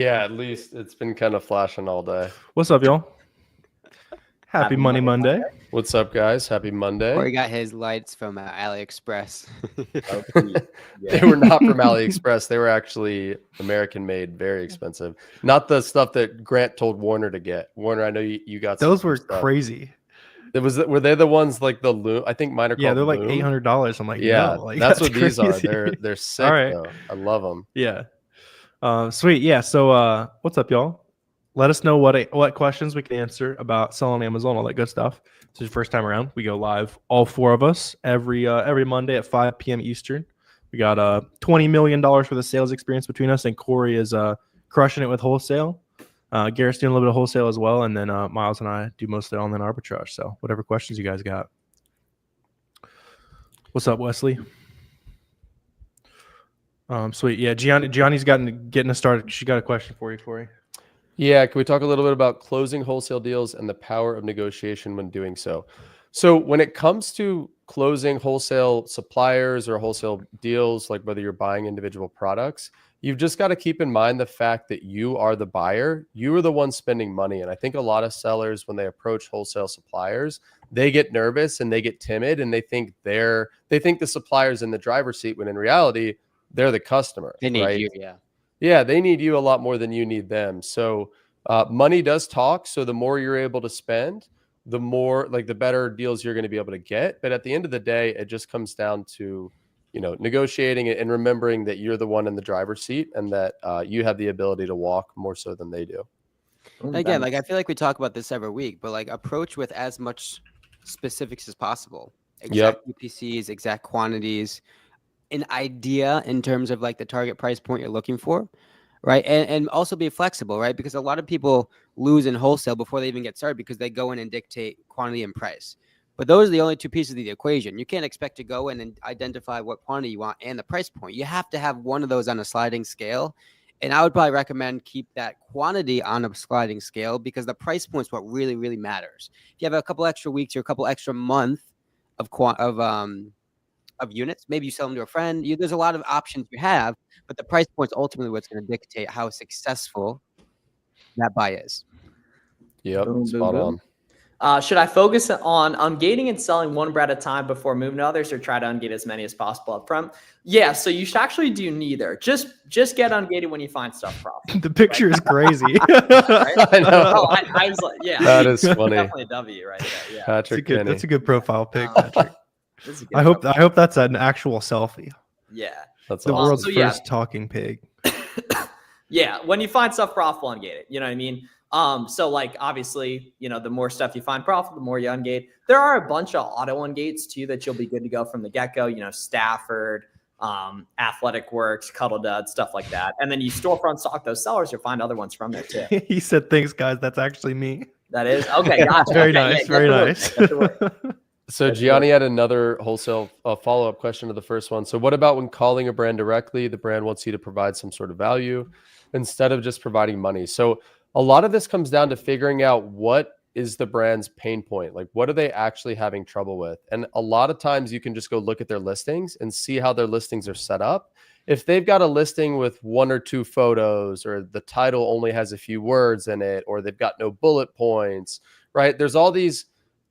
Yeah, at least it's been kind of flashing all day. What's up, y'all? Happy Money Monday. What's up, guys? Happy Monday. Corey got his lights from AliExpress. They were not from AliExpress. They were actually American made, very expensive. Not the stuff that Grant told Warner to get. Warner, I know you got Those were stuff. crazy. Were they the ones like the loom? I think mine are called they're like loom. $800. I'm like, yeah, no, like, that's what crazy. these are. They're sick. All right. Though. I love them. Yeah. Sweet. Yeah. So what's up, y'all? Let us know what questions we can answer about selling on Amazon, all that good stuff. This is your first time around. We go live, all four of us, every Monday at 5 p.m. Eastern. We got $20 million for the sales experience between us, and Corey is crushing it with wholesale. Garrett's doing a little bit of wholesale as well, and then Miles and I do mostly online arbitrage. So whatever questions you guys got. What's up, Wesley? Sweet. Yeah, Gianni's getting us started. She got a question for you, Corey. Yeah, can we talk a little bit about closing wholesale deals and the power of negotiation when doing so? So when it comes to closing wholesale suppliers or wholesale deals, like whether you're buying individual products, you've just got to keep in mind the fact that you are the buyer. You are the one spending money. And I think a lot of sellers, when they approach wholesale suppliers, they get nervous and they get timid and they think the supplier's in the driver's seat when in reality, they're the customer. They need right? you, yeah. Yeah, they need you a lot more than you need them. So money does talk. So the more you're able to spend, the more the better deals you're going to be able to get. But at the end of the day, it just comes down to, negotiating and remembering that you're the one in the driver's seat and that you have the ability to walk more so than they do. Again, I feel like we talk about this every week, but approach with as much specifics as possible. Exact UPCs, exact quantities, an idea in terms of the target price point you're looking for, right? And also be flexible, right? Because a lot of people lose in wholesale before they even get started because they go in and dictate quantity and price. But those are the only two pieces of the equation. You can't expect to go in and identify what quantity you want and the price point. You have to have one of those on a sliding scale. And I would probably recommend keep that quantity on a sliding scale because the price point is what really, really matters. If you have a couple extra weeks or a couple extra months of units, maybe you sell them to a friend. There's a lot of options you have, but the price point is ultimately what's going to dictate how successful that buy is. Yep, spot on. Should I focus on ungating and selling one brand at a time before moving to others, or try to ungate as many as possible up front? Yeah, so you should actually do neither. Just get ungated when you find stuff profitable. The picture is crazy. I know. I was like, yeah, that is funny. Definitely a W right there. Yeah, Patrick, that's a good profile pic, Patrick. I hope that's an actual selfie. Yeah, that's the awesome. world's first talking pig. Yeah, when you find stuff profitable, ungate it. You know what I mean? So obviously, the more stuff you find profitable, the more you ungate. There are a bunch of auto ungates too that you'll be good to go from the get-go. Stafford, Athletic Works, Cuddle Dud, stuff like that. And then you storefront stock those sellers, you'll find other ones from there too. He said, "Thanks, guys. That's actually me." That is okay. Gotcha. Very okay, nice. Very nice. So Gianni had another wholesale follow-up question to the first one. So what about when calling a brand directly, the brand wants you to provide some sort of value instead of just providing money? So a lot of this comes down to figuring out what is the brand's pain point. What are they actually having trouble with? And a lot of times you can just go look at their listings and see how their listings are set up. If they've got a listing with one or two photos, or the title only has a few words in it, or they've got no bullet points, right? There's all these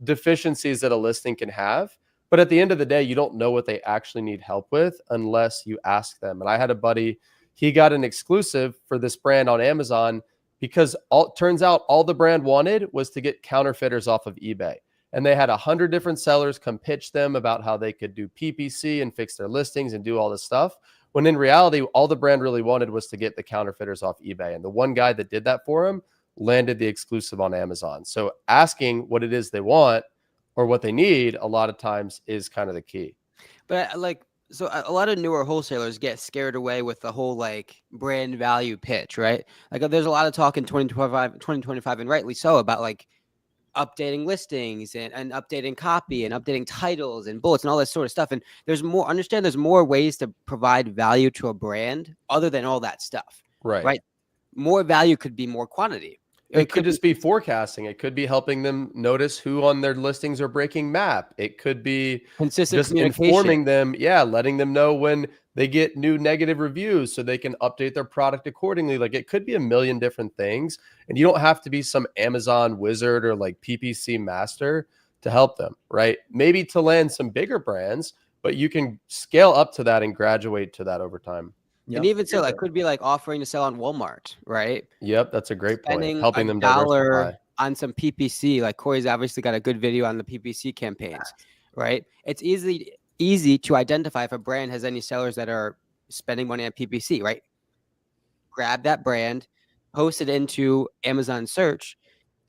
deficiencies that a listing can have. But at the end of the day, you don't know what they actually need help with unless you ask them. And I had a buddy, he got an exclusive for this brand on Amazon because turns out all the brand wanted was to get counterfeiters off of eBay. And they had 100 different sellers come pitch them about how they could do PPC and fix their listings and do all this stuff. When in reality, all the brand really wanted was to get the counterfeiters off eBay. And the one guy that did that for him landed the exclusive on Amazon. So asking what it is they want or what they need a lot of times is kind of the key. But so a lot of newer wholesalers get scared away with the whole brand value pitch, right? There's a lot of talk in 2025 and rightly so about updating listings and updating copy and updating titles and bullets and all this sort of stuff. And there's more ways to provide value to a brand other than all that stuff. Right. More value could be more quantity. It could just be forecasting. It could be helping them notice who on their listings are breaking map. It could be consistent just informing them. Yeah. Letting them know when they get new negative reviews so they can update their product accordingly. Like it could be a million different things, and you don't have to be some Amazon wizard or like PPC master to help them, right? Maybe to land some bigger brands, but you can scale up to that and graduate to that over time. And even so, that could be like offering to sell on Walmart, right? Yep, that's a great point. Spending Helping them diversify on some PPC. Like Corey's obviously got a good video on the PPC campaigns, right? It's easy to identify if a brand has any sellers that are spending money on PPC, right? Grab that brand, post it into Amazon search,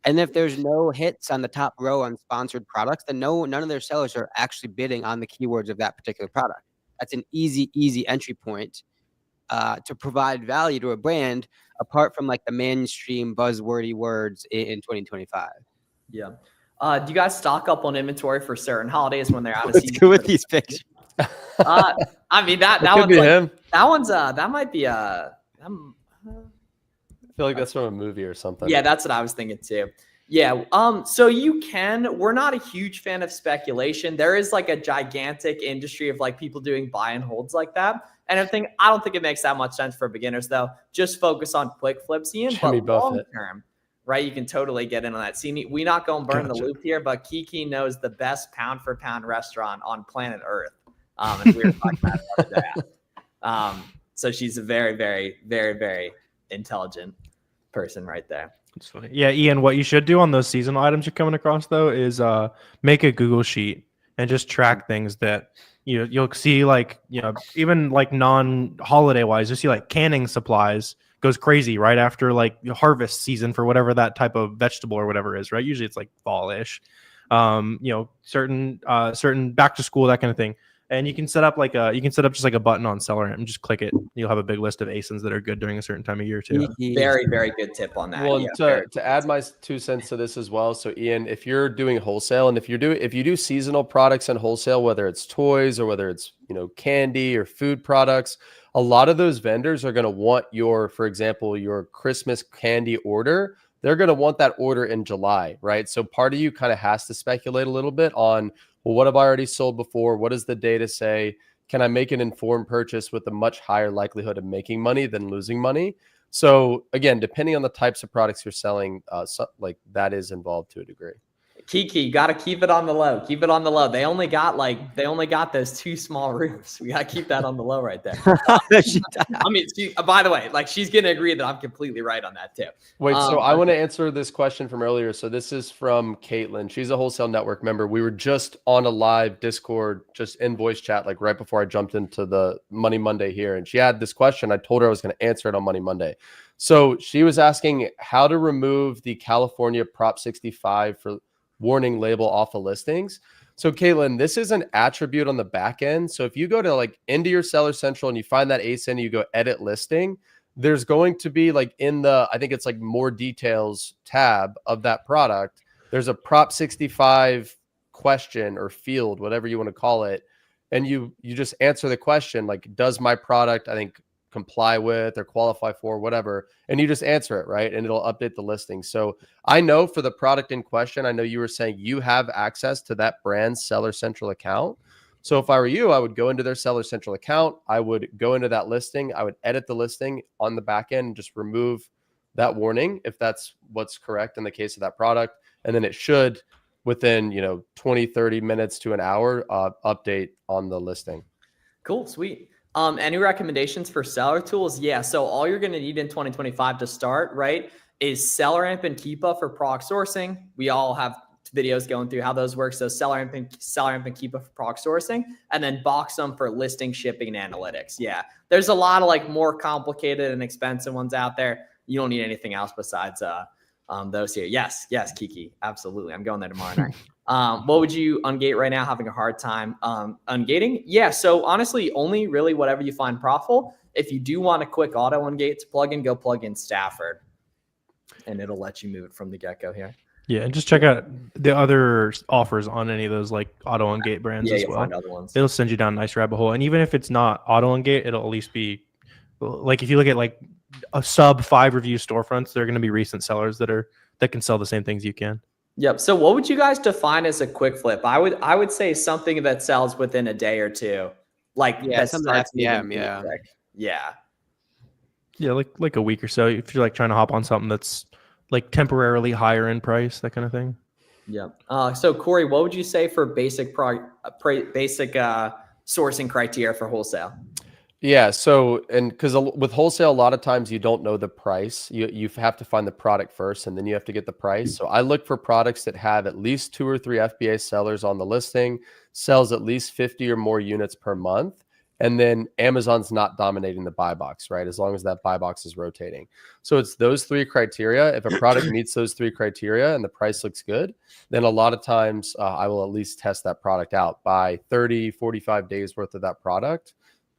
and if there's no hits on the top row on sponsored products, then none of their sellers are actually bidding on the keywords of that particular product. That's an easy entry point to provide value to a brand apart from like the mainstream buzzwordy words in 2025. Yeah. Do you guys stock up on inventory for certain holidays when they're out of What's season? good with these pictures? I mean that could one's be like, him. that might be I feel like that's from a movie or something. yeah, that's what I was thinking too. Yeah. So we're not a huge fan of speculation. There is like a gigantic industry of like people doing buy and holds like that. And I don't think it makes that much sense for beginners though. Just focus on quick flips, Ian. Jimmy But long Buffett. term, right? You can totally get in on that. See, we not going to burn the loop here, but Kiki knows the best pound for pound restaurant on planet Earth. And we were talking about that. So she's a very, very, very, very intelligent person right there. It's funny. Yeah, Ian, what you should do on those seasonal items you're coming across though is make a Google sheet and just track things that you'll see, like, even like non-holiday wise, you'll see like canning supplies goes crazy right after like harvest season for whatever that type of vegetable or whatever is, right? Usually it's like fall-ish. Certain back to school, that kind of thing. And you can set up just like a button on seller and just click it. You'll have a big list of ASINs that are good during a certain time of year too. Very, very good tip on that. Well, Yeah, to add my 2 cents to this as well. So Ian, if you're doing wholesale and if you do seasonal products and wholesale, whether it's toys or whether it's, candy or food products, a lot of those vendors are going to want for example, your Christmas candy order. They're going to want that order in July, right? So part of you kind of has to speculate a little bit on, well, what have I already sold before? What does the data say? Can I make an informed purchase with a much higher likelihood of making money than losing money? So again, depending on the types of products you're selling, like that is involved to a degree. Kiki, got to keep it on the low. Keep it on the low. They only got those 2 small rooms. We got to keep that on the low right there. I mean, by the way, like she's going to agree that I'm completely right on that too. Wait, so I want to answer this question from earlier. So this is from Caitlin. She's a Wholesale Network member. We were just on a live Discord, just in voice chat, like right before I jumped into the Money Monday here. And she had this question. I told her I was going to answer it on Money Monday. So she was asking how to remove the California Prop 65 for warning label off of listings. So Caitlin, this is an attribute on the back end. So if you go to like into your Seller Central and you find that ASIN, you go edit listing, there's going to be like in the, I think it's like more details tab of that product, there's a Prop 65 question or field, whatever you want to call it. And you just answer the question, like, does my product, I think, comply with or qualify for whatever, and you just answer it, right? And it'll update the listing. So I know for the product in question, I know you were saying you have access to that brand's Seller Central account. So if I were you, I would go into their Seller Central account. I would go into that listing. I would edit the listing on the back end and just remove that warning if that's what's correct in the case of that product. And then it should, within 20, 30 minutes to an hour, update on the listing. Cool, sweet. Any recommendations for seller tools? Yeah, so all you're going to need in 2025 to start, right, is SellerAmp and Keepa for product sourcing. We all have videos going through how those work. So SellerAmp and Keepa for product sourcing, and then Boxum for listing, shipping, and analytics. Yeah, there's a lot of like more complicated and expensive ones out there. You don't need anything else besides those here. Yes, Kiki, absolutely. I'm going there tomorrow night. What would you ungate right now? Having a hard time ungating? Yeah, so honestly, only really whatever you find profitable. If you do want a quick auto ungate to plug in, go plug in Stafford, and it'll let you move it from the get-go here. Yeah, and just check out the other offers on any of those like auto ungate brands as you'll well. find other ones. It'll send you down a nice rabbit hole. And even if it's not auto ungate, it'll at least be like, if you look at like a sub 5 review storefronts, they're going to be recent sellers that can sell the same things you can. Yep. So what would you guys define as a quick flip? I would say something that sells within a day or two Like Yeah, that something starts FBM, moving pretty quick. Yeah. Yeah, like a week or so. If you're like trying to hop on something that's like temporarily higher in price, that kind of thing. Yeah. So Corey, what would you say for basic sourcing criteria for wholesale? Yeah. So, and because with wholesale, a lot of times you don't know the price. You have to find the product first, and then you have to get the price. So I look for products that have at least 2 or 3 FBA sellers on the listing, sells at least 50 or more units per month. And then Amazon's not dominating the buy box, right? As long as that buy box is rotating. So it's those 3 criteria. If a product meets those 3 criteria and the price looks good, then a lot of times I will at least test that product out, buy 30, 45 days worth of that product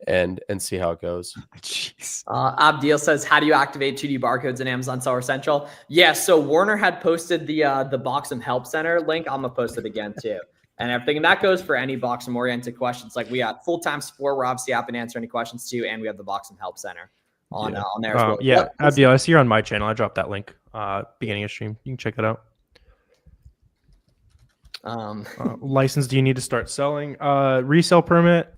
and see how it goes. Jeez. Abdil says, how do you activate 2D barcodes in Amazon Seller Central? Yeah, so Warner had posted the Boxem Help Center link. I'm gonna post it again too. And everything, and that goes for any Boxem oriented questions. Like we got full-time support. We're obviously happy to answer any questions too, and we have the Boxem Help Center on there as well. Yeah, Abdil, I see you're on my channel. I dropped that link beginning of stream. You can check that out. License, do you need to start selling? Resale permit,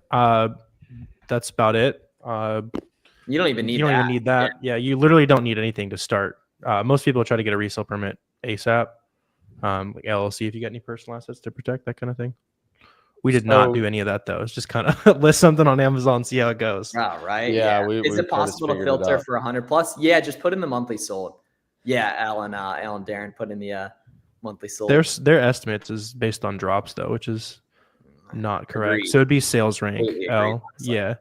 that's about it. You don't even need you don't that. even need that. Yeah, you literally don't need anything to start. Most people try to get a resale permit ASAP. Like LLC, if you got any personal assets to protect, that kind of thing. We did not do any of that though. It's just kind of list something on Amazon, see how it goes. Oh, right. Yeah. Is it possible to filter for 100 plus? Yeah, just put in the monthly sold. Yeah, Alan Darren put in the monthly sold. Their estimates is based on drops though, which is not correct. Agreed. So it'd be sales rank L. Yeah.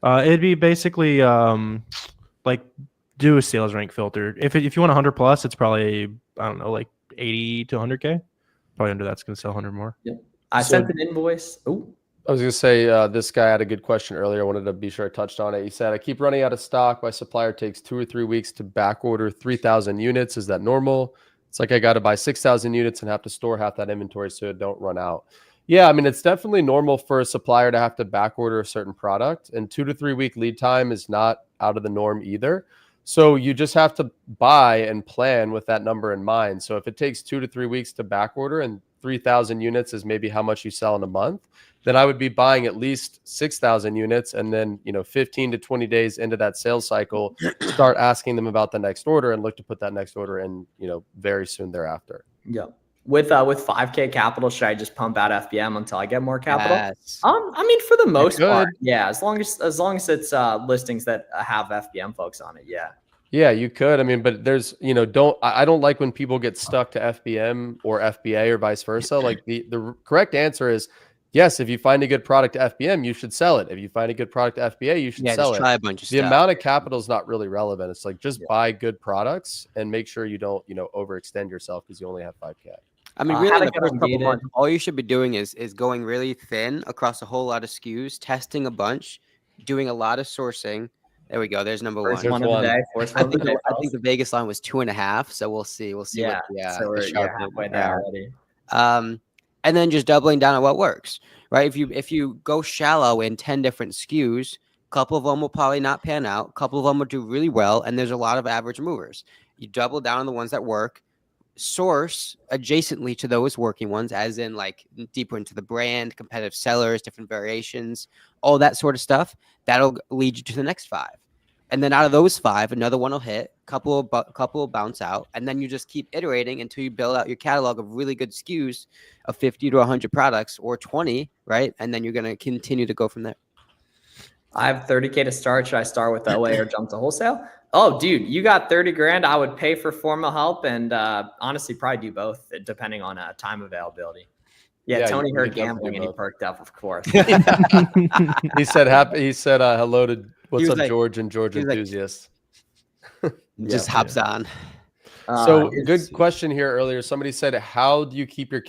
It'd be basically like do a sales rank filter. If you want 100 plus, it's probably, I don't know, like 80 to 100K. Probably under that's going to sell 100 more. Yep. I sent an invoice. Oh, I was going to say, this guy had a good question earlier. I wanted to be sure I touched on it. He said, I keep running out of stock. My supplier takes 2 or 3 weeks to back order 3,000 units. Is that normal? It's like I got to buy 6,000 units and have to store half that inventory so it don't run out. Yeah, I mean, it's definitely normal for a supplier to have to back order a certain product, and 2 to 3 week lead time is not out of the norm either. So you just have to buy and plan with that number in mind. So if it takes 2 to 3 weeks to back order and 3,000 units is maybe how much you sell in a month, then I would be buying at least 6,000 units. And then, 15 to 20 days into that sales cycle, start asking them about the next order and look to put that next order in, very soon thereafter. Yeah. With 5K capital, should I just pump out FBM until I get more capital? Yes. I mean, for the most part, yeah. As long as it's listings that have FBM folks on it, yeah. Yeah, you could. I mean, but there's, I don't like when people get stuck to FBM or FBA or vice versa. Like the correct answer is yes. If you find a good product to FBM, you should sell it. If you find a good product to FBA, you should sell just it. try a bunch of The stuff. amount of capital is not really relevant. It's like just buy good products and make sure you don't, overextend yourself because you only have 5K. I mean, really, the first couple months, all you should be doing is going really thin across a whole lot of SKUs, testing a bunch, doing a lot of sourcing. There we go. There's number one. First one of the day. I think the Vegas line was 2.5. So we'll see. We'll see. Yeah. So we're halfway there already. And then just doubling down on what works, right? If you go shallow in 10 different SKUs, a couple of them will probably not pan out. A couple of them will do really well. And there's a lot of average movers. You double down on the ones that work. Source adjacently to those working ones, as in like deeper into the brand, competitive sellers, different variations, all that sort of stuff. That'll lead you to the next 5. And then out of those 5, another one will hit, couple will bounce out. And then you just keep iterating until you build out your catalog of really good SKUs of 50 to 100 products or 20, right? And then you're going to continue to go from there. I have 30K to start. Should I start with OA or jump to wholesale? Oh, dude, you got 30 grand. I would pay for formal help and honestly probably do both depending on time availability. Yeah, Tony heard gambling and he perked up, of course. He said hello to what's up, like, George and George enthusiast. Just hops on. So good question here earlier. Somebody said, how do you keep your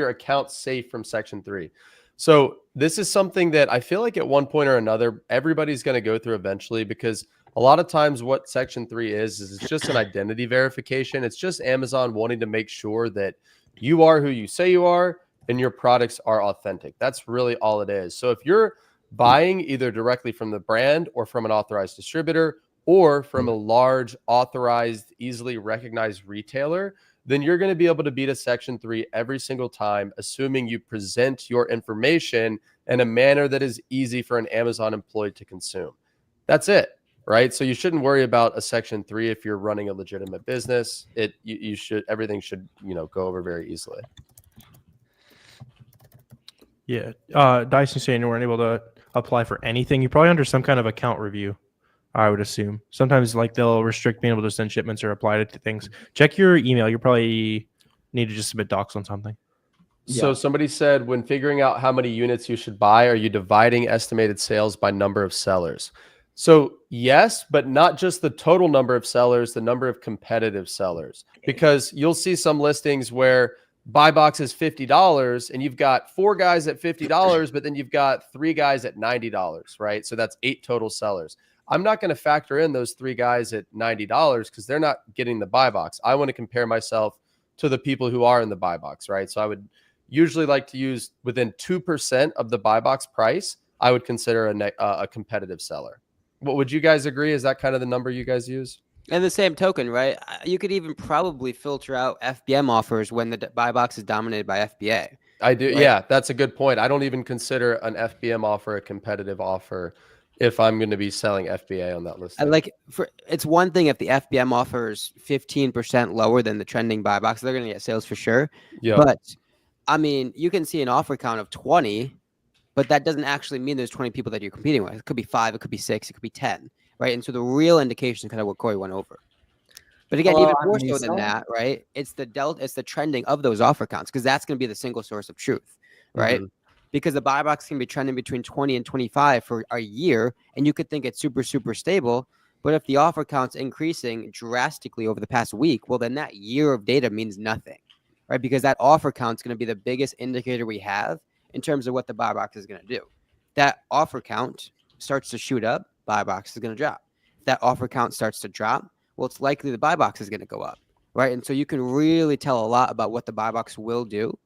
account safe from Section 3? So this is something that I feel like at one point or another, everybody's going to go through eventually, because a lot of times what Section 3 is it's just an identity verification. It's just Amazon wanting to make sure that you are who you say you are and your products are authentic. That's really all it is. So if you're buying either directly from the brand or from an authorized distributor or from a large, authorized, easily recognized retailer, then you're going to be able to beat a Section 3 every single time, assuming you present your information in a manner that is easy for an Amazon employee to consume. That's it, right? So you shouldn't worry about a Section 3 if you're running a legitimate business. Everything should, go over very easily. Yeah. Dyson saying you weren't able to apply for anything. You're probably under some kind of account review, I would assume. Sometimes like they'll restrict being able to send shipments or apply to things. Check your email. You probably need to just submit docs on something. So somebody said, when figuring out how many units you should buy, are you dividing estimated sales by number of sellers? So yes, but not just the total number of sellers, the number of competitive sellers, because you'll see some listings where buy box is $50 and you've got 4 guys at $50, but then you've got 3 guys at $90, right? So that's 8 total sellers. I'm not going to factor in those 3 guys at $90 because they're not getting the buy box. I want to compare myself to the people who are in the buy box, right? So I would usually like to use within 2% of the buy box price, I would consider a competitive seller. What would you guys agree? Is that kind of the number you guys use? And the same token, right? You could even probably filter out FBM offers when the buy box is dominated by FBA. I do. Right? Yeah, that's a good point. I don't even consider an FBM offer a competitive offer if I'm going to be selling FBA on that list. It's one thing if the FBM offer is 15% lower than the trending buy box, they're going to get sales for sure. Yeah. But I mean, you can see an offer count of 20, but that doesn't actually mean there's 20 people that you're competing with. It could be 5, it could be 6, it could be 10, right? And so the real indication is kind of what Corey went over. But again, even more so than that, right? It's the trending of those offer counts, because that's going to be the single source of truth, right? Mm-hmm. Because the buy box can be trending between 20 and 25 for a year, and you could think it's super, super stable. But if the offer count's increasing drastically over the past week, well, then that year of data means nothing, right? Because that offer count is going to be the biggest indicator we have in terms of what the buy box is going to do. That offer count starts to shoot up, buy box is going to drop. If that offer count starts to drop, well, it's likely the buy box is going to go up, right? And so you can really tell a lot about what the buy box will do,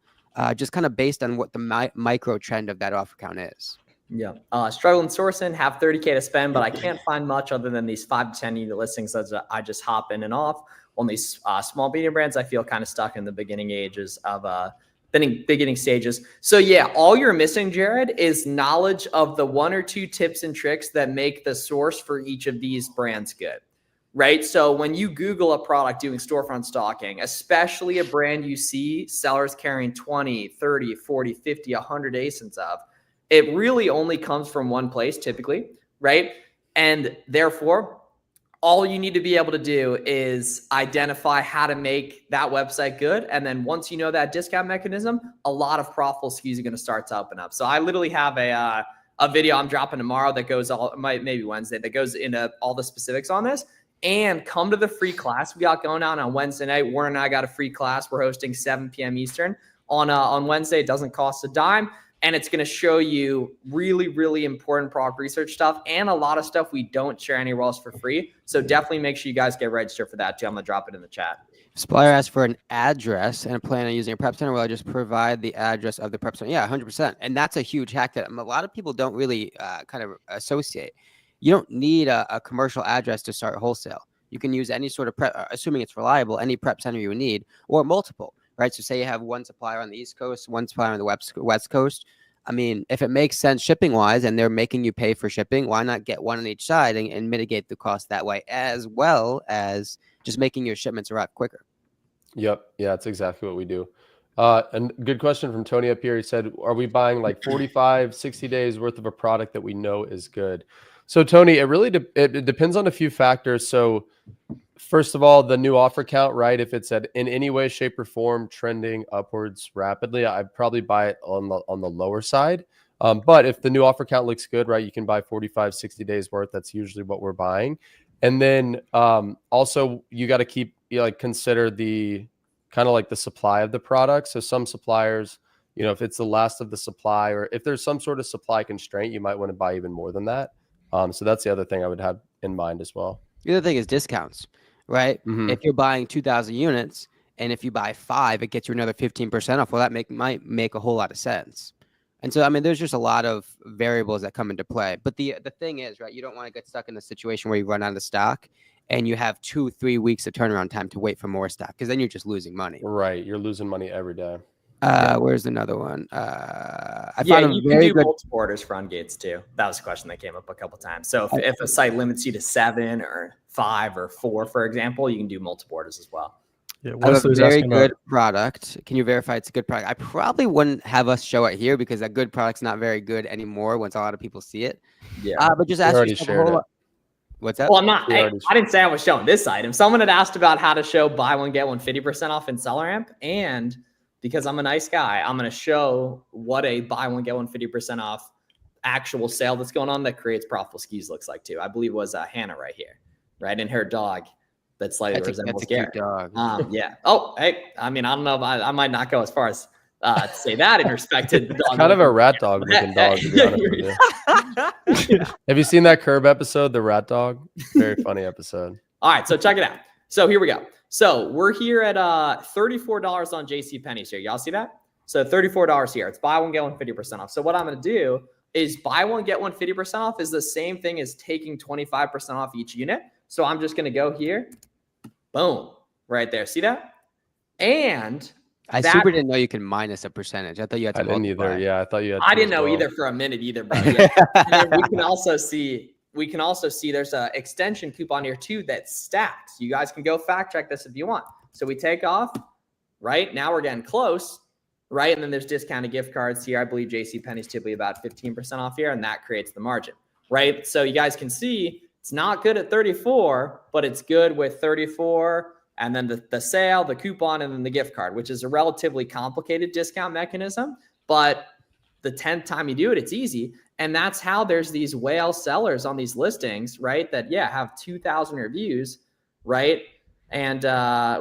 just kind of based on what the micro trend of that offer count is. Yeah. Struggling sourcing, have 30K to spend, but I can't find much other than these 5 to 10 unit listings that I just hop in and off. On these small medium brands, I feel kind of stuck in the beginning stages. So yeah, all you're missing, Jared, is knowledge of the 1 or 2 tips and tricks that make the source for each of these brands good. Right? So when you Google a product doing storefront stalking, especially a brand you see sellers carrying 20, 30, 40, 50, 100 ASINs of, it really only comes from one place typically, right? And therefore, all you need to be able to do is identify how to make that website good. And then once you know that discount mechanism, a lot of profitable SKUs are going to start to open up. So I literally have a video I'm dropping tomorrow that goes maybe Wednesday, that goes into all the specifics on this. And come to the free class we got going on Wednesday night. Warren and I got a free class we're hosting 7 p.m. Eastern on Wednesday. It doesn't cost a dime. And it's going to show you really, really important product research stuff and a lot of stuff we don't share anywhere else for free. So definitely make sure you guys get registered for that too. I'm going to drop it in the chat. Supplier asked for an address and a plan on using a prep center. Will I just provide the address of the prep center? Yeah, 100%. And that's a huge hack that a lot of people don't really kind of associate. You don't need a commercial address to start wholesale. You can use any sort of prep, assuming it's reliable, any prep center you need, or multiple, right? So say you have one supplier on the East Coast, one supplier on the West Coast. I mean, if it makes sense shipping wise and they're making you pay for shipping, why not get one on each side and mitigate the cost that way, as well as just making your shipments arrive quicker? Yep. Yeah, that's exactly what we do. And good question from Tony up here. He said, are we buying like 45, 60 days worth of a product that we know is good? So Tony, it really it depends on a few factors. So first of all, the new offer count, right? If it's in any way, shape, or form trending upwards rapidly, I'd probably buy it on the lower side. But if the new offer count looks good, right, you can buy 45, 60 days worth. That's usually what we're buying. And then also you got to consider the kind of like the supply of the product. So some suppliers, if it's the last of the supply, or if there's some sort of supply constraint, you might want to buy even more than that. So that's the other thing I would have in mind as well. The other thing is discounts, right? Mm-hmm. If you're buying 2,000 units and if you buy 5, it gets you another 15% off. Well, that might make a whole lot of sense. And so, I mean, there's just a lot of variables that come into play. But the thing is, right, you don't want to get stuck in a situation where you run out of stock and you have 2-3 weeks of turnaround time to wait for more stock, because then you're just losing money. Right. You're losing money every day. Where's another one? I Yeah, found a you can very do good. multiple orders for ungates too. That was a question that came up a couple times. So if a site limits you to 7 or 5 or 4, for example, you can do multiple orders as well. Yeah, I have Wesley a was very asking good about. product. Can you verify it's a good product? I probably wouldn't have us show it here because that good product's not very good anymore once a lot of people see it. Yeah. But just We ask already yourself a shared whole it. lot. What's that? Well, I'm not. We Hey, already I didn't say I was showing this item. Someone had asked about how to show buy one get one 50% off in SellerAmp, and because I'm a nice guy, I'm going to show what a buy one get one 50% off actual sale that's going on that creates profitable skis looks like too. I believe it was Hannah right here, right, and her dog that slightly resembles That's a cute Garrett. dog. Yeah. Oh, hey. I mean, I don't know if I might not go as far as to say that in respect to the dog. Kind of a rat dog looking dog, to be honest with you. Have you seen that Curb episode, the rat dog? Very funny episode. All right, so check it out. So here we go. So we're here at $34 on JCPenney's here. Y'all see that? So $34 here. It's buy one, get one 50% off. So what I'm going to do is buy one, get one 50% off is the same thing as taking 25% off each unit. So I'm just going to go here. Boom. Right there. See that? And I super didn't know you could minus a percentage. I thought you had to I didn't multiply. either. Yeah, I thought you had to I didn't as know well. either for a minute either, but yeah. And then we can also see there's an extension coupon here too that's stacked. You guys can go fact check this if you want. So we take off, right? Now we're getting close, right? And then there's discounted gift cards here. I believe JCPenney's typically about 15% off here, and that creates the margin, right? So you guys can see it's not good at 34, but it's good with 34, and then the sale, the coupon, and then the gift card, which is a relatively complicated discount mechanism. But the 10th time you do it, it's easy. And that's how there's these whale sellers on these listings, right? That, yeah, have 2,000 reviews, right? And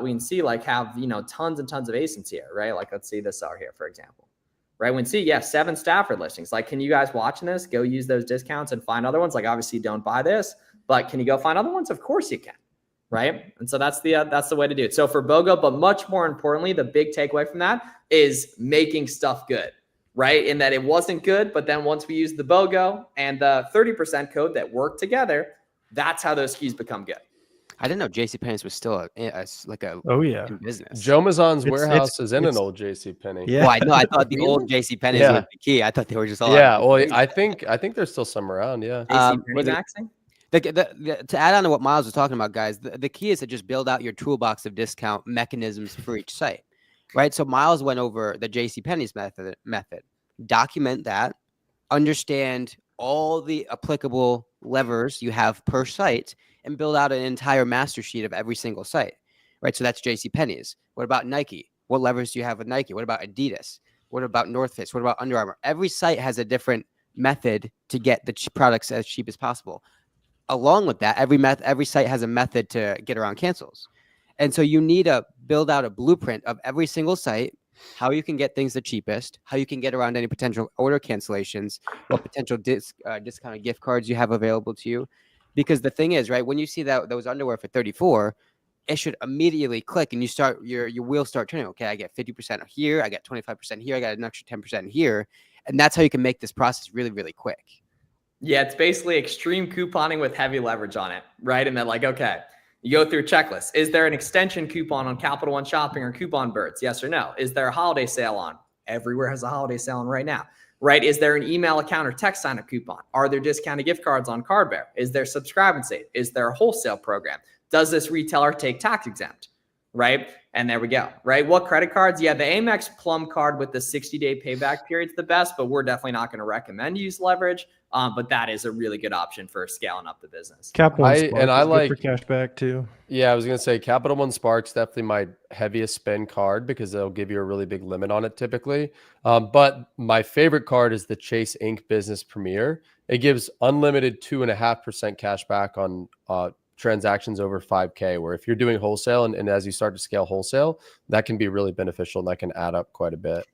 we can see like have, tons and tons of ASINs here, right? Like, let's see this out here, for example, right? We can see, yeah, 7 Stafford listings. Like, can you guys watching this go use those discounts and find other ones? Like, obviously don't buy this, but can you go find other ones? Of course you can. Right. And so that's the way to do it. So for BOGO, but much more importantly, the big takeaway from that is making stuff good, right? In that it wasn't good, but then once we use the BOGO and the 30% code that work together, that's how those skis become good. I didn't know JCPenney's was still a Oh yeah, business. Joe Mazon's It's- warehouse is in an it's- old JCPenney. yeah. Well, I know. I thought the Really? old JCPenney's Yeah. was the key. I thought they were just all. Yeah, well, I think there's still some around. Yeah. Was it- Maxing? To add on to what Miles was talking about, guys, the key is to just build out your toolbox of discount mechanisms for each site, right? So Miles went over the JCPenney's method. Document that, understand all the applicable levers you have per site, and build out an entire master sheet of every single site, right? So that's JCPenney's. What about Nike? What levers do you have with Nike? What about Adidas? What about North Face? What about Under Armour? Every site has a different method to get the products as cheap as possible. Along with that, every site has a method to get around cancels. And so you need to build out a blueprint of every single site, how you can get things the cheapest, how you can get around any potential order cancellations, what potential discounted gift cards you have available to you. Because the thing is, right, when you see those underwear for 34, it should immediately click and you start your wheels start turning. Okay, I get 50% here, I get 25% here, I got an extra 10% here. And that's how you can make this process really, really quick. Yeah, it's basically extreme couponing with heavy leverage on it, right? And then like, okay, you go through a checklist. Is there an extension coupon on Capital One Shopping or Coupon Birds? Yes or no? Is there a holiday sale on? Everywhere has a holiday sale on right now, right? Is there an email account or text sign up coupon? Are there discounted gift cards on Cardbear? Is there subscribe and save? Is there a wholesale program? Does this retailer take tax exempt? Right? And there we go. Right? What credit cards? Yeah, the Amex Plum card with the 60-day payback period is the best, but we're definitely not going to recommend use leverage. But that is a really good option for scaling up the business. Capital One I Spark is like good for cash back too. Yeah, I was gonna say Capital One Spark's definitely my heaviest spend card because they'll give you a really big limit on it typically. But my favorite card is the Chase Inc. Business Premier. It gives unlimited 2.5% cash back on transactions over 5K, where if you're doing wholesale and as you start to scale wholesale, that can be really beneficial and that can add up quite a bit.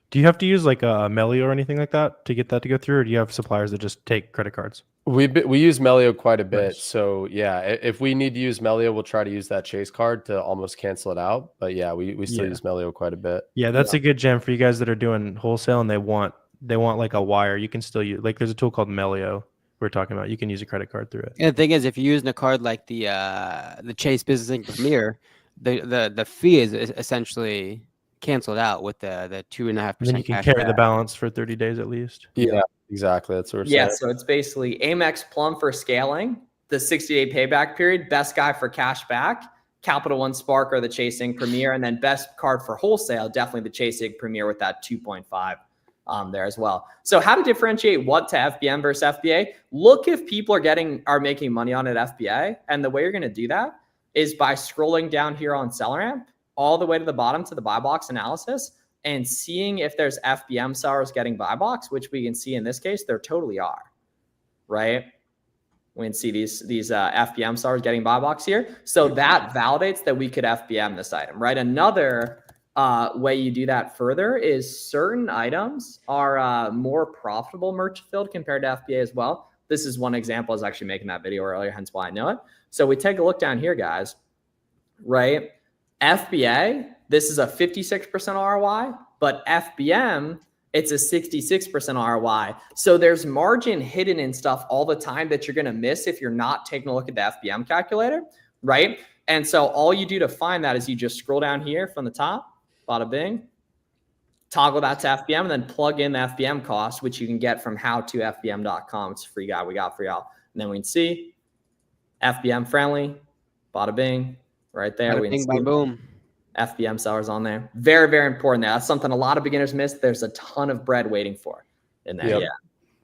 Do you have to use like a Melio or anything like that to get that to go through, or do you have suppliers that just take credit cards? We use Melio quite a bit. Nice. So yeah, if we need to use Melio, we'll try to use that Chase card to almost cancel it out. But yeah, we still use Melio quite a bit. Yeah, that's a good gem for you guys that are doing wholesale and they want like a wire. You can still use, like, there's a tool called Melio we're talking about. You can use a credit card through it. And the thing is, if you're using a card like the Chase Business Inc. Premier, the fee is essentially canceled out with the 2.5% And then you can cash carry the back. balance for 30 days at least. Yeah, exactly. That's what we're Yeah, saying. so it's basically Amex Plum for scaling, the 60-day payback period, best guy for cash back, Capital One Spark or the Chasing Premier, and then best card for wholesale, definitely the Chasing Premier with that 2.5 there as well. So how to differentiate what to FBM versus FBA? Look if people are making money on it at FBA, and the way you're going to do that is by scrolling down here on SellerAmp all the way to the bottom to the buy box analysis and seeing if there's FBM sellers getting buy box, which we can see in this case, there totally are, right? We can see these FBM sellers getting buy box here. So that validates that we could FBM this item, right? Another way you do that further is certain items are more profitable merchant filled compared to FBA as well. This is one example. I was actually making that video earlier, hence why I know it. So we take a look down here, guys, right? FBA, this is a 56% ROI, but FBM, it's a 66% ROI. So there's margin hidden in stuff all the time that you're going to miss if you're not taking a look at the FBM calculator, right? And so all you do to find that is you just scroll down here from the top, bada bing, toggle that to FBM, and then plug in the FBM cost, which you can get from howtofbm.com. It's a free guide we got for y'all. And then we can see FBM friendly, bada bing, right there. Bada we bing, can see boom. FBM sellers on there. Very, very important there. That's something a lot of beginners miss. There's a ton of bread waiting for in there. Yep. Yeah.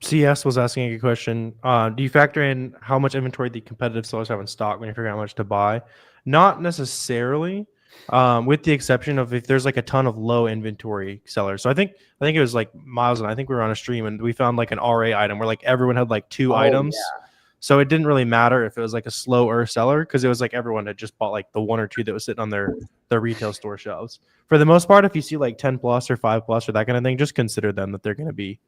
CS was asking a good question. Do you factor in how much inventory the competitive sellers have in stock when you figure out how much to buy? Not necessarily, with the exception of if there's like a ton of low inventory sellers. So I think it was like Miles and I think we were on a stream and we found like an RA item where like everyone had like two items. Yeah. So it didn't really matter if it was like a slower seller because it was like everyone had just bought like the one or two that was sitting on their retail store shelves. For the most part, if you see like 10 plus or 5 plus or that kind of thing, just consider them that they're going to be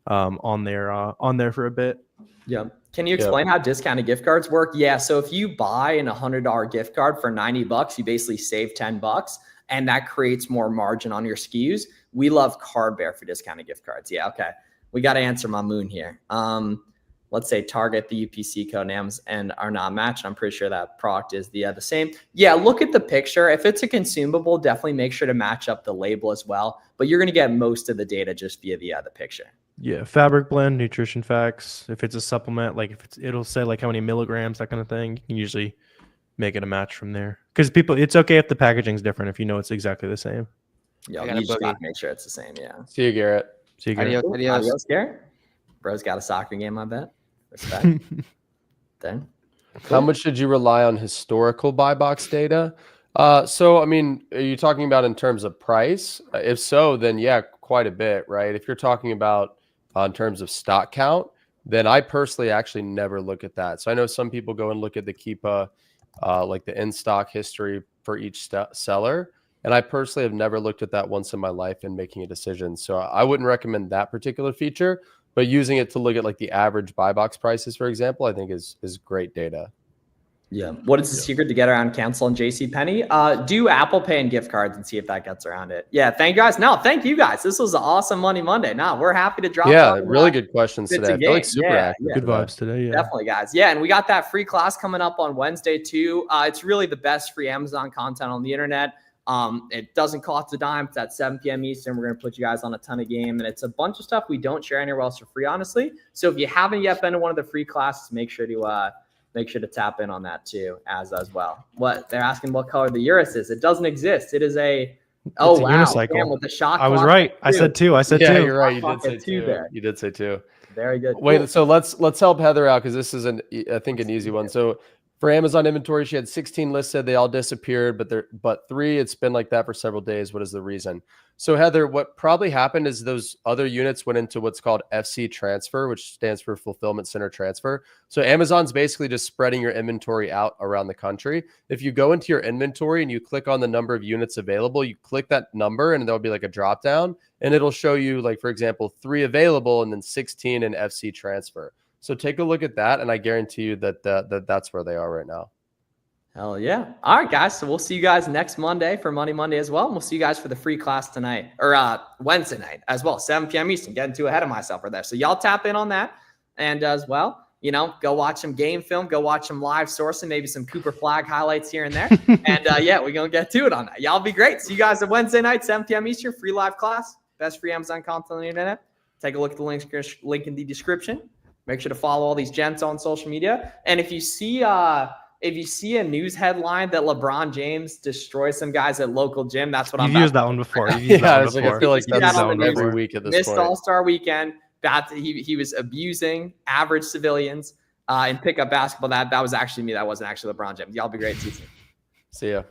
on there for a bit. Yeah. Can you explain how discounted gift cards work? Yeah. So if you buy an $100 gift card for $90, you basically save $10 and that creates more margin on your SKUs. We love Card Bear for discounted gift cards. Yeah. Okay. We got to answer my moon here. Let's say Target, the UPC code names and are not matched. I'm pretty sure that product is the same. Yeah, look at the picture. If it's a consumable, definitely make sure to match up the label as well. But you're going to get most of the data just via the picture. Yeah, fabric blend, nutrition facts. If it's a supplement, like it'll say like how many milligrams, that kind of thing. You can usually make it a match from there. Because it's okay if the packaging's different if you know it's exactly the same. Yeah, you just got to make sure it's the same. Yeah. See you, Garrett. See you guys. Adios. Garrett. Bro's got a soccer game, I bet. Respect. Then. How much did you rely on historical buy box data? So, I mean, are you talking about in terms of price? If so, then yeah, quite a bit, right? If you're talking about in terms of stock count, then I personally actually never look at that. So I know some people go and look at the Keepa, like the in-stock history for each seller. And I personally have never looked at that once in my life in making a decision. So I wouldn't recommend that particular feature. But using it to look at like the average buy box prices, for example, I think is great data. Yeah. What is the secret to get around cancel on JCPenney? Do Apple Pay and gift cards and see if that gets around it. Yeah. Thank you guys. No, thank you guys. This was an awesome Money Monday. No, we're happy to drop. Yeah. Really good questions today. I feel like super active. Good vibes today. Yeah. Definitely, guys. Yeah. And we got that free class coming up on Wednesday too. It's really the best free Amazon content on the internet. It doesn't cost a dime. It's at 7 p.m. Eastern. We're going to put you guys on a ton of game, and it's a bunch of stuff we don't share anywhere else for free, honestly. So if you haven't yet been to one of the free classes, make sure to tap in on that too as well. What they're asking, what color the Urus is? It doesn't exist. It is a unicycle. Damn, with the shock. I was right. I said two. Yeah, two. You're right. You did say two. There. You did say two. Very good. Wait, Cool. so let's help Heather out because this is I think an easy one. So for Amazon inventory, she had 16 listed. They all disappeared, but 3, it's been like that for several days. What is the reason? So Heather, what probably happened is those other units went into what's called FC transfer, which stands for fulfillment center transfer. So Amazon's basically just spreading your inventory out around the country. If you go into your inventory and you click on the number of units available, you click that number and there'll be like a drop down and it'll show you like, for example, 3 available and then 16 in FC transfer. So take a look at that, and I guarantee you that that's where they are right now. Hell yeah. All right, guys. So we'll see you guys next Monday for Money Monday as well. And we'll see you guys for the free class tonight or Wednesday night as well, 7 p.m. Eastern. Getting too ahead of myself for that. So y'all tap in on that and as well. go watch some game film, go watch some live sourcing, maybe some Cooper Flag highlights here and there. And yeah, we're going to get to it on that. Y'all be great. See you guys on Wednesday night, 7 p.m. Eastern, free live class. Best free Amazon content on the internet. Take a look at the link in the description. Make sure to follow all these gents on social media. And if you see a news headline that LeBron James destroys some guys at local gym, that's what You've I'm used that one before. You've used Yeah, I that was one like, before. I feel like You've that's seen that on the every news. week at this Missed point. All-Star weekend. He was abusing average civilians in pickup basketball. That was actually me. That wasn't actually LeBron James. Y'all be great. See you soon. See ya.